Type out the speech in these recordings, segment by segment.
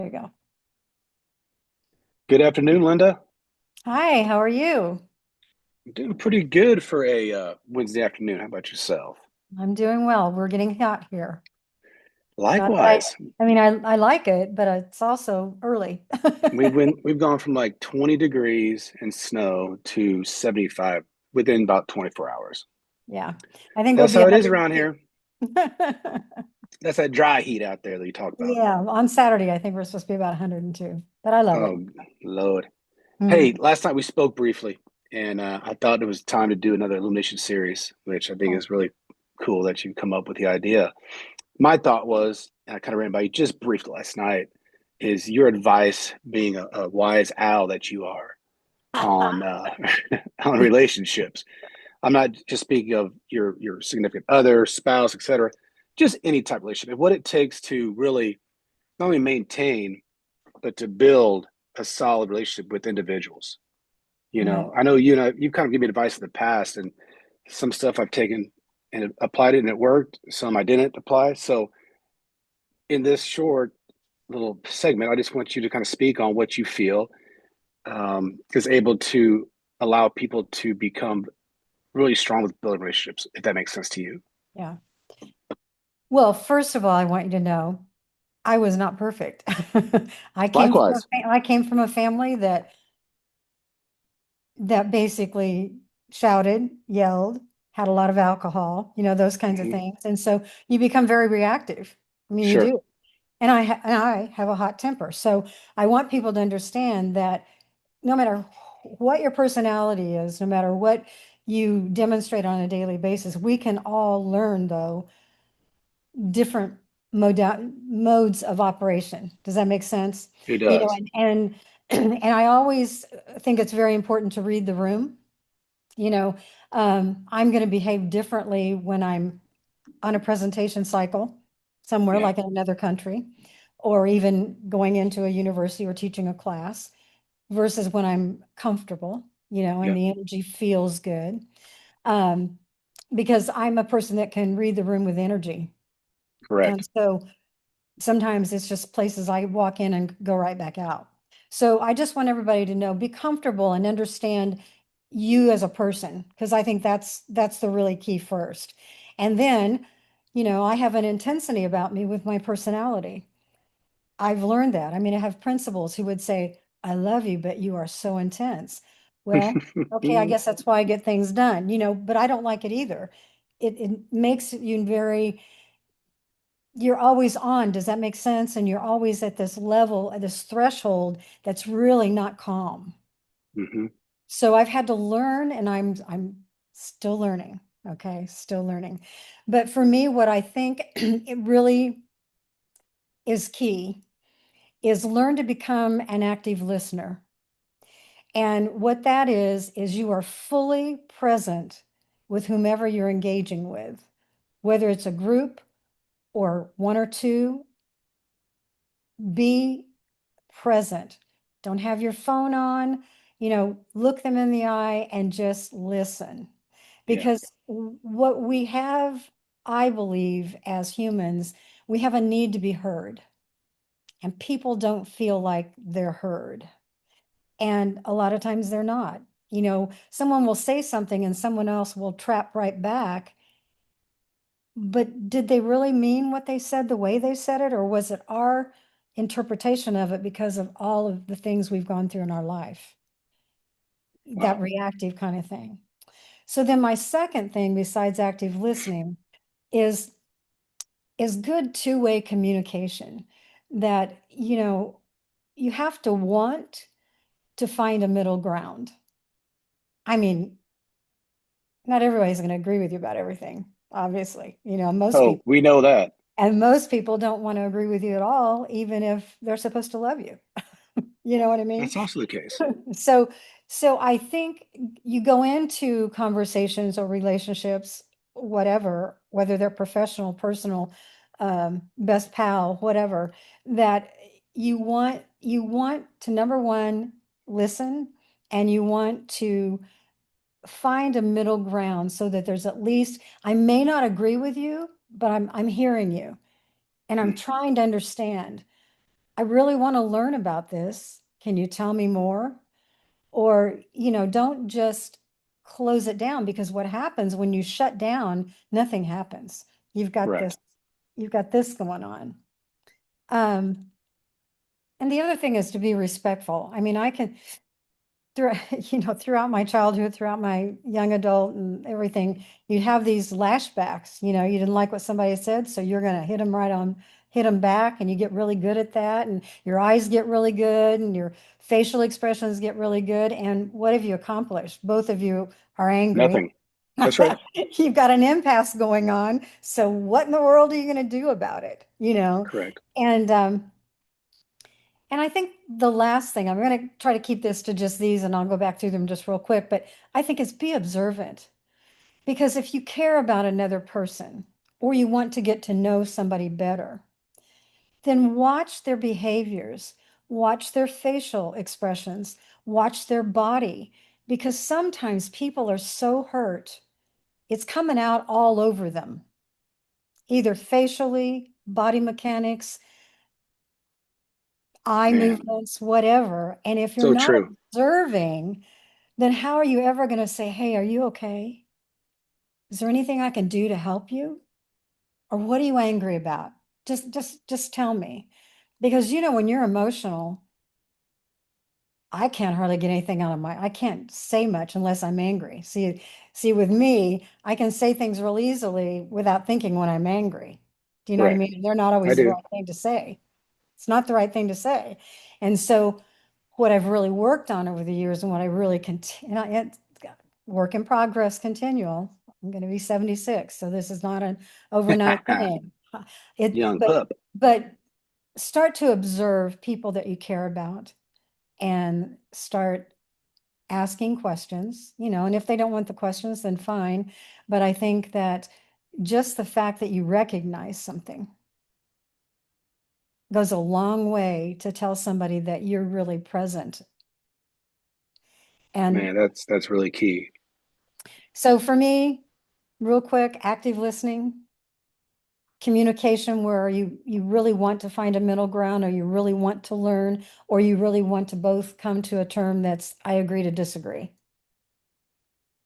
There you go. Good afternoon, Linda. Hi, how are you? I'm doing pretty good for a Wednesday afternoon. How about yourself? I'm doing well. We're getting hot here. Not that Likewise. I like it, but it's also early. We've gone from like 20 degrees and snow to 75 within about 24 hours. Yeah, I think it'll That's be how it is around 102. here. That's that dry heat out there that you talk about. Yeah, on Saturday, I think we're supposed to be about 102, but I love it. Oh, Lord. Hey, Mm. last night we spoke briefly, and I thought it was time to do another Illumination series, which I think Oh, is really cool that you come up with the idea. My thought was, and I kind of ran by you just briefly last night, is your advice being a wise owl that you are on on relationships. I'm not just speaking of your significant other, spouse, etc. Just any type of relationship. What it takes to really not only maintain but to build a solid relationship with individuals. yeah. I know you kind of give me advice in the past, and some stuff I've taken and applied it and it worked. Some I didn't apply. So in this short little segment, I just want you to kind of speak on what you feel is able to allow people to become really strong with building relationships, if that makes sense to you. Yeah. Well, first of all, I want you to know I was not perfect. Likewise. I came from a family that basically shouted, yelled, had a lot of alcohol, those kinds of Hmm. things. And so you become very reactive. I mean, you Sure. do. And I have a hot temper. So I want people to understand that no matter what your personality is, no matter what you demonstrate on a daily basis, we can all learn, though, different modes of operation. Does that make sense? It You know, does. and I always think it's very important to read the room. You know, I'm going to behave differently when I'm on a presentation cycle somewhere Yeah. like in another country, or even going into a university or teaching a class versus when I'm comfortable, and Yeah. the energy feels good. Um, because I'm a person that can read the room with energy. And Correct. so sometimes it's just places I walk in and go right back out. So I just want everybody to know, be comfortable and understand you as a person, because I think that's the really key first. And then, I have an intensity about me with my personality. I've learned that. I mean, I have principals who would say, I love you, but you are so intense. Well, okay, I guess that's why I get things done, but I don't like it either. It makes you you're always on. Does that make sense? And you're always at this level, at this threshold that's really not calm. Hmm. So I've had to learn and I'm still learning. Okay, still learning. But for me, what I think it really is key is learn to become an active listener. And what that is you are fully present with whomever you're engaging with, whether it's a group or one or two, be present. Don't have your phone on, look them in the eye and just listen. Yeah. Because what we have, I believe, as humans, we have a need to be heard, and people don't feel like they're heard. And a lot of times they're not. Someone will say something and someone else will trap right back. But did they really mean what they said the way they said it, or was it our interpretation of it because of all of the things we've gone through in our life? That Wow. reactive kind of thing. So then my second thing besides active listening is is good two-way communication that, you have to want to find a middle ground. I mean, not everybody's going to agree with you about everything, obviously. Most Oh, people. we know that. And most people don't want to agree with you at all, even if they're supposed to love you. You know what I mean? That's also the case. So, so I think you go into conversations or relationships, whatever, whether they're professional, personal, best pal, whatever, that you want to number one, listen, and you want to find a middle ground so that there's at least, I may not agree with you, but I'm hearing you and I'm Mm. trying to understand. I really want to learn about this. Can you tell me more? Or, don't just close it down, because what happens when you shut down, nothing happens. You've got Correct. this, you've got this going on. Um, and the other thing is to be respectful. I mean, I can, through, throughout my childhood, throughout my young adult and everything, you'd have these lashbacks. You didn't like what somebody said, so you're going to hit them back, and you get really good at that, and your eyes get really good, and your facial expressions get really good. And what have you accomplished? Both of you are angry. Nothing. That's right. You've got an impasse going on. So what in the world are you going to do about it? Correct. And I think the last thing, I'm going to try to keep this to just these, and I'll go back through them just real quick, but I think is be observant. Because if you care about another person, or you want to get to know somebody better, then watch their behaviors, watch their facial expressions, watch their body. Because sometimes people are so hurt, it's coming out all over them, either facially, body mechanics, eye Man, movements, whatever. And if you're so not true. observing, then how are you ever going to say, hey, are you okay? Is there anything I can do to help you? Or what are you angry about? Just tell me. Because when you're emotional, I can't hardly get anything out of I can't say much unless I'm angry. See, with me, I can say things real easily without thinking when I'm angry. Do you know what I Right. mean? They're not I always the do. right thing to say. It's not the right thing to say. And so what I've really worked on over the years, and what I really continue, it's work in progress, continual. I'm going to be 76, so this is not an overnight thing. It, Young but pup. but start to observe people that you care about, and start asking questions, and if they don't want the questions, then fine. But I think that just the fact that you recognize something goes a long way to tell somebody that you're really present. And Man, that's really key. so for me, real quick, active listening, communication where you really want to find a middle ground, or you really want to learn, or you really want to both come to a term that's I agree to disagree,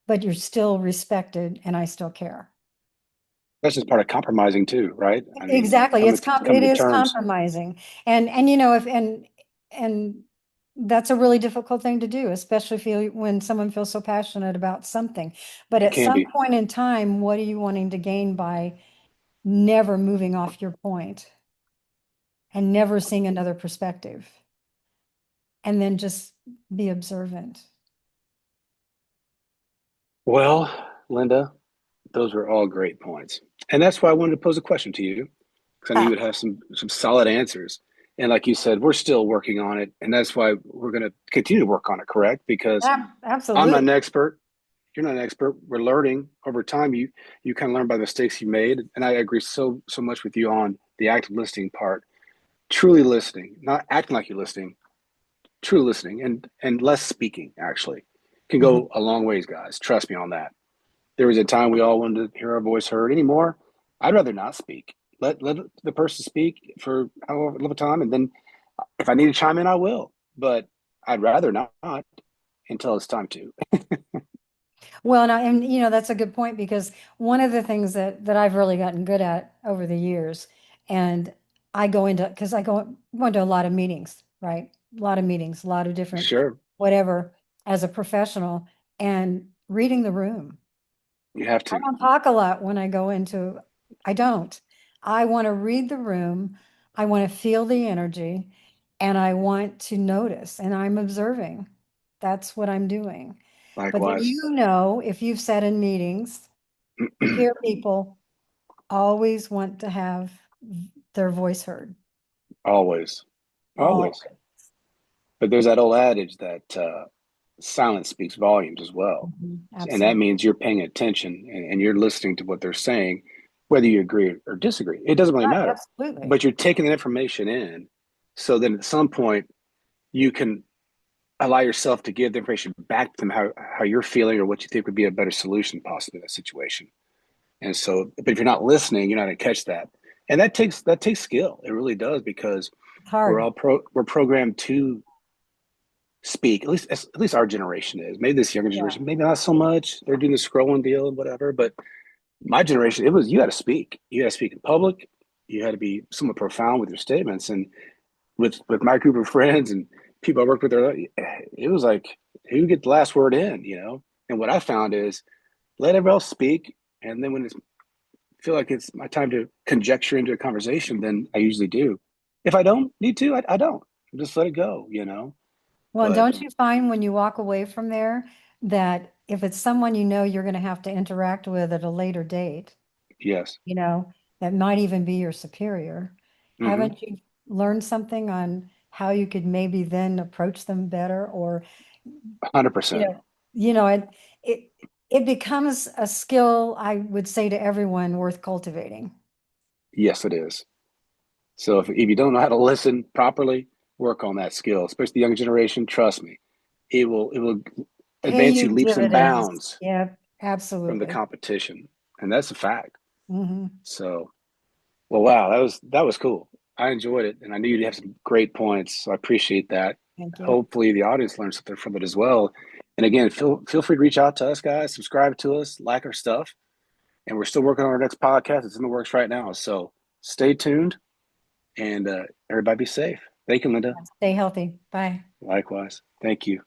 but you're still respected and I still care. That's just part of compromising too, right? I mean, Exactly. It coming to is terms. compromising. And if and that's a really difficult thing to do, especially when someone feels so passionate about something. But It at can some be. point in time, what are you wanting to gain by never moving off your point and never seeing another perspective? And then just be observant. Well, Linda, those were all great points. And that's why I wanted to pose a question to you, because I knew you would have some solid answers. And like you said, we're still working on it. And that's why we're going to continue to work on it, correct? Because I'm not Absolutely. an expert. You're not an expert. We're learning over time. You kind of learn by the mistakes you made. And I agree so much with you on the active listening part. Truly listening, not acting like you're listening, true listening and less speaking actually can Mhm. go a long ways, guys. Trust me on that. There was a time we all wanted to hear our voice heard. Anymore, I'd rather not speak. Let the person speak for a little time, and then if I need to chime in, I will. But I'd rather not until it's time to. Well, and that's a good point, because one of the things that I've really gotten good at over the years, and I go into because go into a lot of meetings, right? A lot of meetings, a lot of different Sure, whatever as a professional, and reading the room. you have I to. don't talk a lot when I go into, I don't. I want to read the room. I want to feel the energy, and I want to notice, and I'm observing. That's what I'm doing. But then Likewise, if you've sat in meetings, you hear people always want to have their voice heard. always, Oh, always. But there's that old adage that silence speaks volumes as well. And that absolutely. means you're paying attention and you're listening to what they're saying, whether you agree or disagree. It doesn't really Right, matter. absolutely. But you're taking the information in. So then at some point, you can allow yourself to give the information back to them how you're feeling or what you think would be a better solution possibly in that situation. And so, but if you're not listening, you're not going to catch that. And that takes skill. It really does because hard. We're programmed to speak. At least our generation is. Maybe this younger Yeah. generation, maybe not so much. They're doing the scrolling deal and whatever. But my generation, it was you had to speak. You had to speak in public. You had to be somewhat profound with your statements. And with my group of friends and people I worked with, it was like who get the last word in, you know. And what I found is let everybody else speak, and then when it's feel like it's my time to conjecture into a conversation, then I usually do. If I don't need to, I don't. Just let it go, you know. Well, and But don't you find when you walk away from there that if it's someone you know you're going to have to interact with at a later date, yes, you know, that might even be your superior, mm-hmm, haven't you learned something on how you could maybe then approach them better? Or, 100%. you know, it it becomes a skill, I would say to everyone, worth cultivating. Yes, it is. So if you don't know how to listen properly, work on that skill, especially the younger generation. Trust me, it will Pay advance you you leaps and dividends. bounds Yeah, from the absolutely. competition, and that's a fact. Hmm. So, well, wow, that was cool. I enjoyed it, and I knew you'd have some great points. So I appreciate that. Thank you. Hopefully, the audience learned something from it as well. And again, feel free to reach out to us, guys. Subscribe to us, like our stuff, and we're still working on our next podcast. It's in the works right now, so stay tuned, and everybody be safe. Thank you, Linda. Stay healthy. Bye. Likewise. Thank you.